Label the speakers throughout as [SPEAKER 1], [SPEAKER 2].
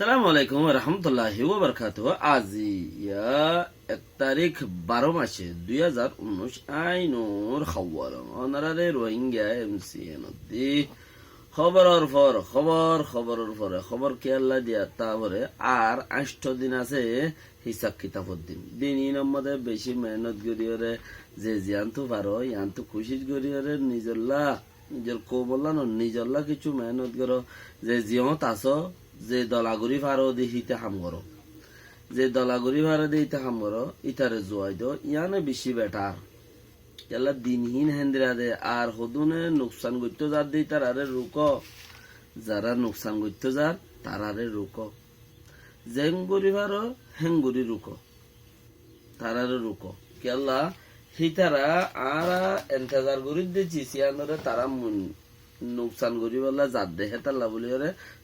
[SPEAKER 1] সালামু আলাইকুম রহমতুল্লাহি ওয়া বারাকাতুহু। আজি এক তারিখ 12 মাসে 2019 আইনুর খবর অনারারে রোহিঙ্গা এমসিএন দি খবরের পর খবর কে আল্লাহ দিয়া তারপরে আর 8 দিন আছে হিসাব কিতাবর দিন নম্বরে বেশি মেহনত করিয়রে যে জিয়ান্তু পারো ইয়ান্তু খুশি করিয়রে নিজের কৌবল্লা নিজল্লা কিছু মেহনত করো যে জিয়ত আছো যে দলাগুড়ি ফারো দিতে হাম করো যে দলাগুড়ি ফারো দিতে হাম করো ইতারে জোয়াই দো ইয়ানে বেশি বেটার এলা দিনহীন হেন্দিরা দে আর হদুনে নুকসান করতে যার দি তারারে রুক যারা নুকসান করতে যার তারারে রুক জেঙ্গুরি ফারো হেঙ্গুরি রুক তারারে রুক কেলা হিতারা আর এন্তেজার করি দিচ্ছি সিয়ানরে তারা নুকসান করি বলা যার দেহে তাল্লা বলি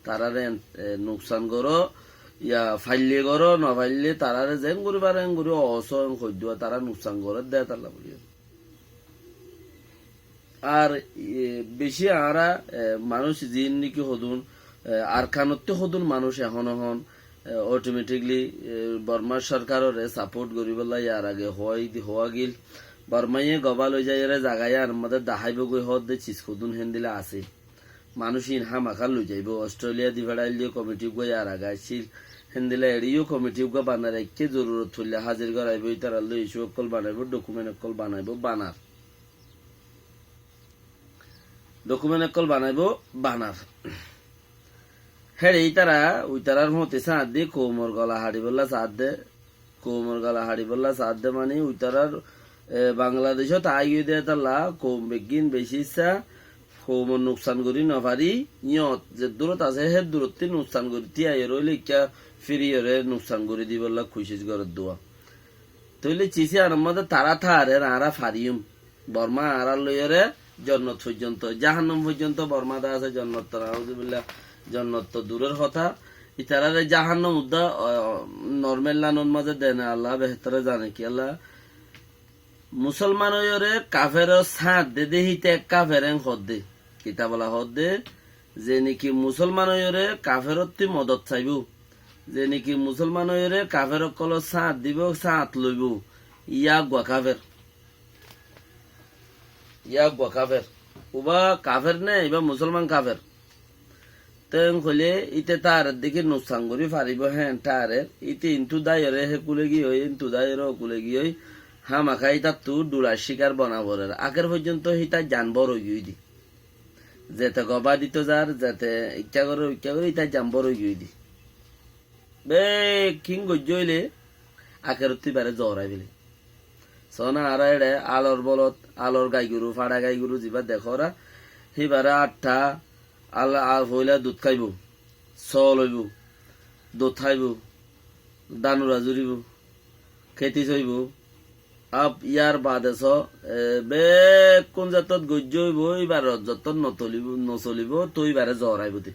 [SPEAKER 1] তারারে নুকসান করো ইয়া ফাইলে করো ন ফাইলে তারারে যেন করি পারে করি অসয়ং সহ্য তারা নুকসান করে দেয় তাল্লা বলি আর বেশি আরা মানুষ জিন নাকি হদুন আর খানতে হদুন মানুষ এখন অটোমেটিকলি বর্মা সরকারের সাপোর্ট করি বলা ইয়ার আগে হওয়া গিল বর্মাইয়ে গবা লই যাই জাগায় আর মধ্যে দাহাইব গই হদ দে চিজ খুদুন হেন্দিলা আছে মানুষ ইনহা মাখা লই যাইব অস্ট্রেলিয়া দিভাড়াইল দিয়ে কমিটি গই আর আগাইছিল হেন্দিলা এড়িও কমিটি গা বানার একে জরুরত হইলে হাজির করাইব তারা লই ইস্যু অকল বানাইব ডকুমেন্ট অকল বানাইব বানার হেড়ে তারা ওই তারার মতে সাথ দিয়ে কোমর গলা হাড়ি বললা সাথ দে মানে ওই তারার বাংলাদেশত আইয়ে দেয় তাল্লা কম বেগিন বেশি ইচ্ছা কৌমর নুকসান করি নপারি ইয়ত যে দূরত আছে হে দূরত্বে নুকসান করি তিয়াই রইলে ইকা ফিরিয়রে নুকসান করে দি বললা খুশি ঘরের দোয়া তইলে চিসি আর মধ্যে তারা থারে আরা ফারিউম বর্মা আরা লইরে জন্নত পর্যন্ত জাহান্নাম পর্যন্ত বর্মা দা আছে জন্নত নাউজুবিল্লাহ জন্নত তো দূরের কথা ইতারারে জাহান্নাম উদ্দা নরমাল লানন মাঝে দেন আল্লাহ বেহতরে জানে কি আল্লাহ মুসলমান কাফের সাথ দে দেহিতে কাফের হদ্দে কিতা বলা হদ্দে যে নাকি মুসলমান কাফেরত্তি মদত চাইব যে নাকি মুসলমান কাফের কল সাথ দিব সাথ লইব ইয়া গুয়া কাফের উবা কাফের নে এবার মুসলমান কাফের তেন হলে ইতে তার দিকে নুকসান করি ফারিব হ্যাঁ তারে ইতে ইন্তু দায়রে হে কুলে গিয়ে ইন্তু দায়রে কুলে গিয়ে হামাখা ইতা তু ডুলার শিকার বনাবরের আগের পর্যন্ত হিতা জানবর হই দি যেতে গবা দিত যার যাতে ইচ্ছা করে ইতা জানবর হই দি বে কিং গজ্জইলে আগের বারে জহরাই ফেলে সনা আর এড়ে আলোর গাই গরু ফাড়া গাই গরু যা দেখরা সিবারে 8টা আল্লাহ হইলে দুধ খাইব চল হইব দুধ খাইব দানুরা জুড়িব খেতি চইব আপ ইয়ার বাদেছ বে কোন জাতত গজ্য হইব এবার যত নচলিব তো এবারে জহরাইব দে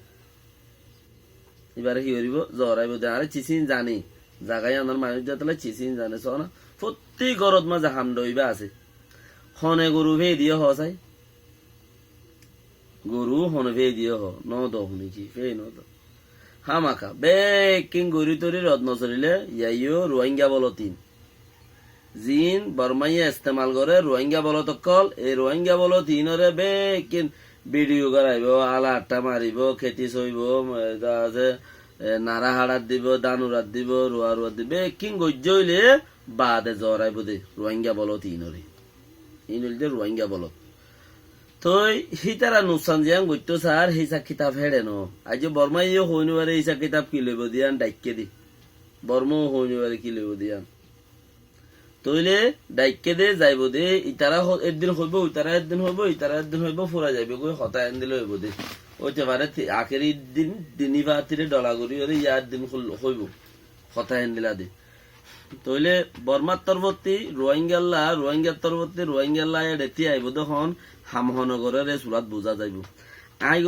[SPEAKER 1] এবারে কি হইব জহরাইব দে আরে চিচিন জানি জাগাই আনার মানুষ যাতলে চিচিন জানে চ না প্রতি ঘরত মাঝে হামডইবা আছে হনে গরু ভে দিয়ে চাই গরু হনে ভে দিয়ে ন শুনি কি ফে ন হামাখা বে কিং গরি তরি রদ নচলিলে ইয়াইও রোহিঙ্গা বলতিন জিন বর্মাইয়া ইস্তেমাল করে রোহিঙ্গা বলত কল এই রোহিঙ্গা বলত ইনরে বে কিন ভিডিও করাইব আলা আট্টা মারিব খেতি চইব নারা হাড়াত দিব দানুরাত দিব রোয়া দিবে কিং গজ্য হইলে বাদে জরাইব দে রোহিঙ্গা বলত ইনলে রোহিঙ্গা বলত তই হিতারা নুকসান জিয়াং গত্য সার হিসা কিতাব হেড়ে ন আজ বর্মাইয়া হইনবারে হিসা কিতাব কি লইব দিয়ান ডাইকে দি বর্ম হইনবারে কি লইব দিয়ান তইলে ডাইকে দে যাইব দে ইতারা একদিন হইব ইতারা একদিন হইব ফুরা যাইব গই হতা এন দিলে হইব দে ওইতে পারে আখের দিনই বাতিরে ডলা করি ইয়ার দিন হইব হতা এন দিলা দে তইলে বর্মার তরবর্তী রোহিঙ্গাল্লা এটি আইব তখন হামহনগরের চুলাত বোঝা যাইব আই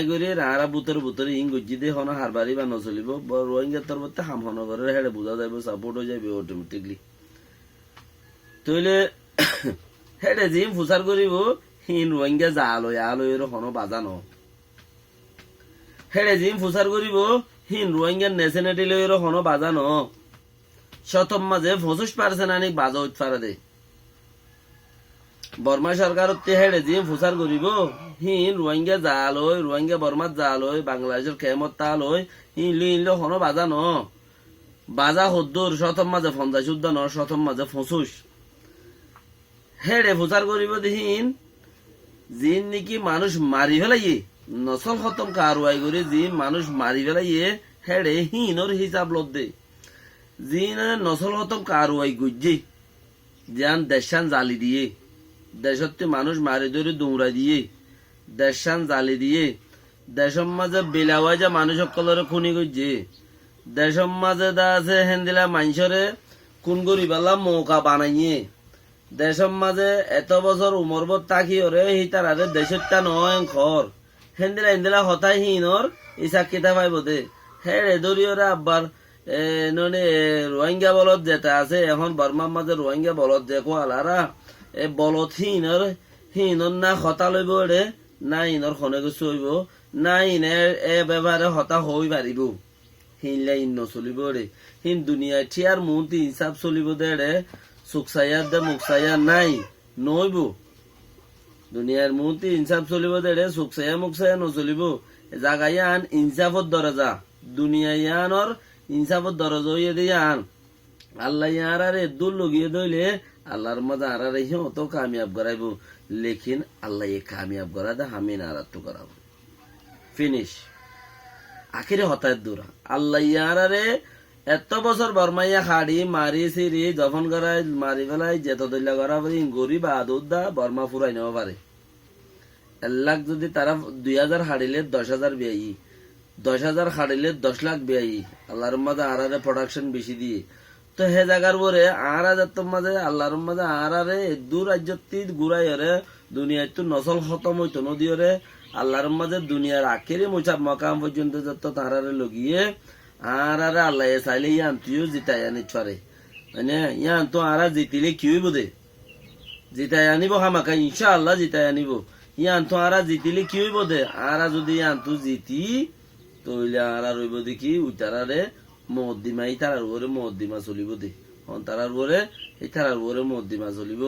[SPEAKER 1] গরে রাহারা বুতরে ইং গজ্জি দে হন হারবারি বা নচলিব রোহিঙ্গার তরবর্তী হামহনগরের হেড়ে বোঝা যাইব সাপোর্ট হয়ে যাইব অটোমেটিকলি তইলে হেডে জিম ফুসার করিব হিন রোহিঙ্গা যা আলোয় হন বাজানো হেডে জিম ফুসার করিব হিন রোহিঙ্গার নেশনালিটি লইরো হনো বাজানো শতম মাঝে 25% আনি বাজা উঠ পারে দে বর্মা সরকার হেড়ে দিয়ে ফুসার করিব হিন রোহিঙ্গা জাল হই রোহিঙ্গা বর্মার জাল হই বাংলাদেশের খেমত তাল হই হিন লিনলো হনো বাজানো বাজা হদ্দুর শতম মাঝে 50 উদ্যান শতম মাঝে 25 হেড়ে ফুসার করিব দিহিন জিন নাকি মানুষ মারি ফেলাইয়ে নসল খতম কারওয়াই করে জিন মানুষ মারি ফেলাইয়ে হেড়ে হিনর হিসাব লদ্দে জিন নসল খতম কারওয়াই গুজ্জি যান দেশান জালি দিয়ে দেশতে মানুষ মারি ধরে দৌড়াই দিয়ে দেশান জালি দিয়ে দেশম মাঝে বেলাওয়াই যা মানুষ সকলের খুনি গুজ্জি দেশম মাঝে দা আছে হেন্দিলা মানুষরে কোন গরিবালা মৌকা বানাইয়ে দেশম মাঝে এত বছর উমরবত তাকি ওরে হিতারারে দেশের টা নয় খর হেন্দিলা হেন্দিলা হতাই হিনর ইসাক কিতা পাইব দে হেড়ে ধরি ওরা আব্বার ননে রোহিঙ্গা বলদ যেটা আছে এখন বর্মার মাঝে রোহিঙ্গা বলদ দেখো আলারা এ বলদ হিনর না হতা লইব রে না ইনর খনে গুছি হইব না ইনে এ ব্যবহারে হতা হই পারিব হিনলে ইন নচলিব রে হিন দুনিয়ায় ঠিয়ার মুহূর্তে হিসাব চলিব দে রে সুকসাইয়ার দে মুকসাইয়ার নাই নইব দুনিয়ার মুহূর্তে ইনসাফ চলিব দে রে সুকসাইয়া মুকসাইয়া নচলিব জাগাইয়ান ইনসাফত দরজা দুনিয়া ইয়ানর ইনসাফত দরজা হইয়ে দিয়ে আন আল্লাহ ইয়ার আরে দূর লগিয়ে দইলে আল্লাহর মধ্যে আর অত কামিয়াব করাইব লেকিন আল্লাহ এ কামিয়াব করা দে আমি নারাত্ত করাবো ফিনিশ আখিরে হতায় দূর আল্লাহ ইয়ার আরে এত বছর বর্মাইয়া খাড়ি মারি সিরি যখন করাই মারি ফেলাই যেত দৈলা করা গরিব আদুদা বর্মা ফুরাই নেওয়া পারে লাখ যদি তারা 2000 হাড়িলে 10,000 বিয়াই 10,000 হাড়িলে 10 লাখ বিয়াই আল্লাহর মাঝে আরারে প্রোডাকশন বেশি দিয়ে তো হে জায়গার পরে আর তোর মাঝে আল্লাহর মাঝে আরারে দূর রাজ্যতি ঘুরাই রে দুনিয়ায় তো নসল খতম হইতো নদী রে আল্লাহর মাঝে দুনিয়ার আখেরি মকাম পর্যন্ত যত তারারে লগিয়ে আর আল্লাহ চাইলে ইয়ান তুইও জিতাই আনি পারে মানে ইয়ান তো আর জিতিলে কি হইব দে জিতাই আনিব হামাকা ইনশাআল্লাহ জিতাই আনিব ইয়ান তো আর জিতিলে কি হইব দে আর যদি ইয়ান তো জিতি তইলে আর রইব দেখি উইতারারে মদ্দিমাই তারার উপরে মদ্দিমা চলিব দে তারার উপরে এই তারার উপরে মদ্দিমা চলিব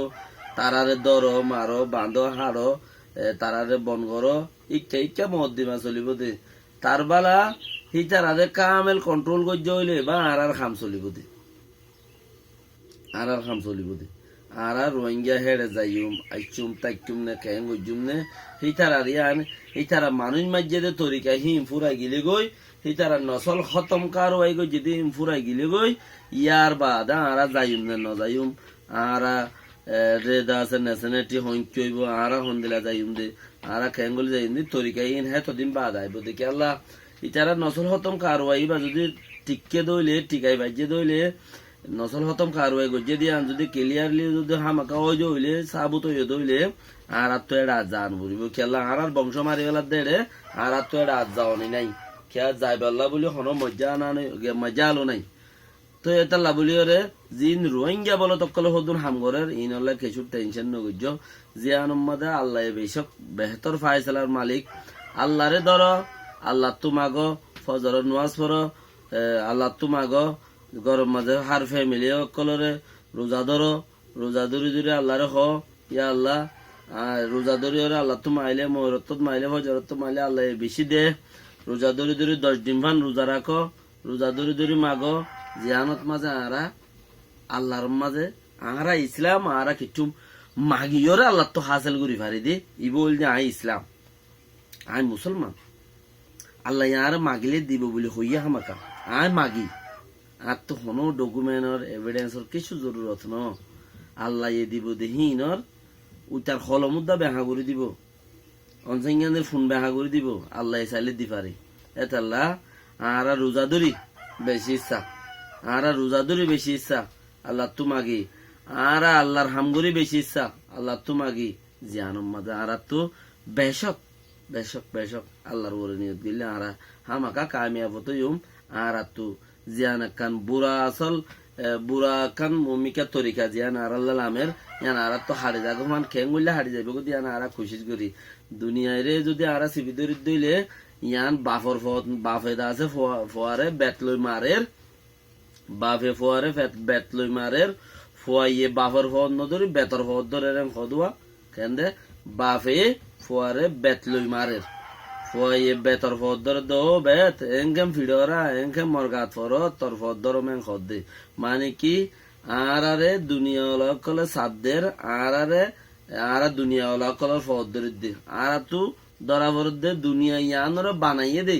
[SPEAKER 1] তারারে দর মারো বাঁধ হাড় তারারে বন করো ইকা মদ্দিমা চলিব দে তার বালা হিতারারে কামেল কন্ট্রোল করতে হইলে বা আর খাম চলিব দে আর খাম চলিব দে আর রোহিঙ্গা হেড়ে যাইম আইচুম তাইচুম নে কেং গজুম নে হিতারার ইয়ান হিতারা মানুষ মাঝে দে তরিকা হিম ফুরাই গিলে গই হিতারা নসল খতম কার ওয়াই গই যদি হিম ফুরাই গিলে গই ইয়ার বাদ আর যাইম নে ন যাইম আর রেদা আছে নেশনালিটি হইব আর হন্দিলা যাইম দে আর কেঙ্গল যাইম দে তরিকা ইন হে তদিন বাদ আইব দেখি আল্লাহ ইতারা নসল খতম কারওয়াই বা যদি টিককে দইলে টিকাই বাজে দইলে নসল খতম কারওয়াই গজে দিয়ে যদি ক্লিয়ারলি যদি হামাকা হয়ে দইলে সাবুত হয়ে দইলে আর তো এটা জান বুঝব খেলা আর বংশ মারি ফেলার দেড়ে আর তো এটা যাওয়ানি নাই খেয়া যাই পাল্লা বলি হনো মজা আনা মজা আলো নাই তো এটা লাবলি রে জিন রোহিঙ্গা বলো তকলে হদুন হামগরের ইনলে কিছু টেনশন নগজ্য জিয়ান উম্মাদে আল্লাহ বেশক বেহতর ফায়সালার মালিক আল্লাহরে ধর আল্লাহ তুমাগো ফজর নামাজ পড়ো আল্লাহ তুমাগো গরম মাঝে হার ফ্যামিলি কলরে রোজা ধরো রোজা ধরে ধরে আল্লাহরে হ ইয়া আল্লাহ রোজা ধরে আল্লাহ তো মাইলে মহরত মাইলে ফজরত মাইলে আল্লাহ বেশি দে রোজা ধরে ধরে 10 দিন ভান রোজা রাখো রোজা ধরে ধরে মাগো জিয়ানত মাঝে আরা আল্লাহর মাঝে আরা ইসলাম আরা কিছু মাগিওরে আল্লাহ তো হাসিল করি পারি দে ই বল যে আই ইসলাম আই মুসলমান আল্লাহ আর মাগিলে দিব বলে হইয়া হামাকা আই মাগি আর তো কোনো ডকুমেন্টর এভিডেন্সর কিছু জরুরত ন আল্লাহ এ দিব দেহিনর উইটার হলমুদ্দা বেহা করে দিব অনসাইঙ্গানের ফোন বেহা করে দিব আল্লাহ চাইলে দি পারে এতাল্লাহ আর রোজা ধরি বেশি ইচ্ছা আর রোজা ধরি বেশি ইচ্ছা আল্লাহ তো মাগি আর আল্লাহর হামগরি বেশি ইচ্ছা আল্লাহ তো মাগি জিয়ানম মাঝে আর তো বেশক বেশক বেশক আল্লাহর ওরে নিয়ত গেলে আর হামাকা কামিয়াব হইম আর তো জিয়ান কান বুড়া আসল বুড়া কান মমিকা তরিকা জিয়ান আর আল্লাহ আমের ইয়ান আর তো হাড়ি যাগো মান খেঙ্গুলে হাড়ি যাবে গো দিয়ান আর খুশি করি দুনিয়ায় রে যদি আর সিবি দরি দইলে ইয়ান বাফর বাফে আছে ফোয়ারে বেতলই মারের বাফে ফোয়ারে বেতলই মারের ফোয়াইয়ে বাফর ফোয়ার নদরি বেতর ফোয়ার ধরে খদুয়া কেন্দে বাফে ফোয়ারে বেতলই মারের ফোয়াইয়ে বেতর ফোয়ার ধরে দো বেত এনকেম ফিডরা এনকেম মরগাত ফর তোর ফোয়ার ধরো মেন খদ্দে মানে কি আরে দুনিয়া কলে সাদের আরা দুনিয়া কলের ফোয়ার ধরে দে আর তু ধরা ভরত দে দুনিয়া ইয়ানর বানাইয়ে দে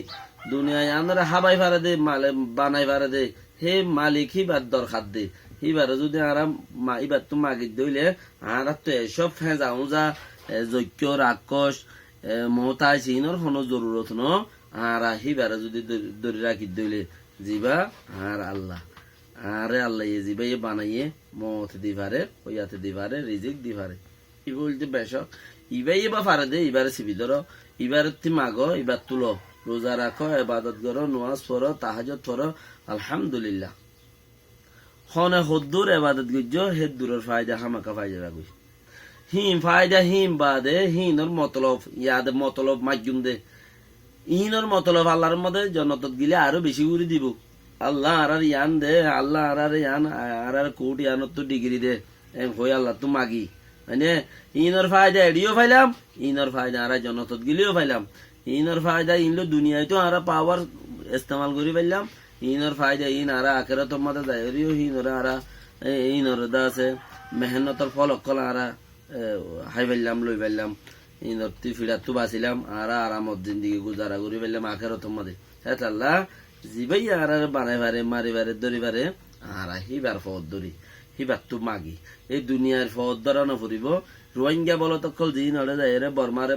[SPEAKER 1] দুনিয়া ইয়ানর হাবাই ফারে দে মালে বানাই ফারে দে হে মালিক হিবার দরকার দে হিবারে যদি আরা ইবার তো মাগি দইলে আর তো এসব ফেঁজাও যা যজ্ঞ রাক্ষস মহতাই চিনর কোনো জরুরত ন আর হিবারে যদি ধরে রাখি দইলে জিবা আর আল্লাহ আরে আল্লাহ জিবা ইয়ে বানাইয়ে মত দিবারে ওইয়াতে দিবারে রিজিক দিবারে ই বলতে বেশক ইবাই বা ফারে দে ইবারে সিবি ধরো ইবার তি মাগো ইবার তুলো রোজা রাখো ইবাদত করো নামাজ পড়ো তাহাজ্জুদ পড়ো আলহামদুলিল্লাহ হনে হদ্দুর ইবাদত গুজো হেদ্দুরের ফায়দা হামাকা ফায়দা রাখুই হিম ফায়দা হিম বাদে হিনর মতলব ইয়াদ মতলব মাজ্জুম দে ইনর মতলব আল্লাহর মধ্যে জন্নতত গিলে আরো বেশি করে দিব আল্লাহ আর ইয়ান দে আল্লাহ আর ইয়ান আর কোট ইয়ানত তো ডিগ্রি দে এম হই আল্লাহ তো মাগি মানে ইনর ফায়দা এডিও পাইলাম ইনর ফায়দা আর জনতত গিলিও পাইলাম ইনর ফায়দা ইনলো দুনিয়ায় তো আর পাওয়ার ইস্তেমাল করি পাইলাম ইনর ফায়দা ইন আর আখেরাত মধ্যে দায়রিও ইনর আর ইনর দা আছে মেহনতর ফল অকল আর হাই পাইলাম লই পাইলাম ইনর তি ফিরাত তো বাঁচিলাম আর আরামত জিন্দিগি গুজারা করি পাইলাম আখেরাত মধ্যে হ্যাঁ আল্লাহ জিবাই আর বানাই বারে মারি বারে দরি বারে আর হিবার ফদ দরি হিবার তো মাগি এই দুনিয়ার ফদ ধরানো ফুরিব রোহিঙ্গা বলত অকল জি নড়ে যায় রে বর্মারে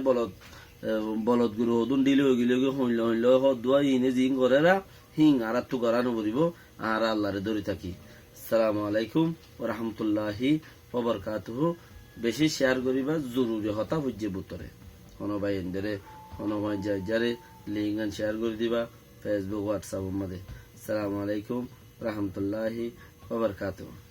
[SPEAKER 1] বলত গুরু হদুন দিলে গিলে হইল হইল হদুয়া ইনে জিং করে রা হিং আর তো করানো ফুরিব আর আল্লাহরে দরি থাকি আসসালামু আলাইকুম ওয়া রাহমাতুল্লাহি ওয়া বারাকাতুহু বেশি শেয়ার করিবা জরুরি হতা বুঝে বুতরে কোন ভাই এন্ডরে কোন ভাই যারে লিংক শেয়ার করে দিবা ফেসবুক হোয়াটসঅ্যাপ মধ্যে আসসালামু আলাইকুম ওয়া রাহমাতুল্লাহি ওয়া বারাকাতুহু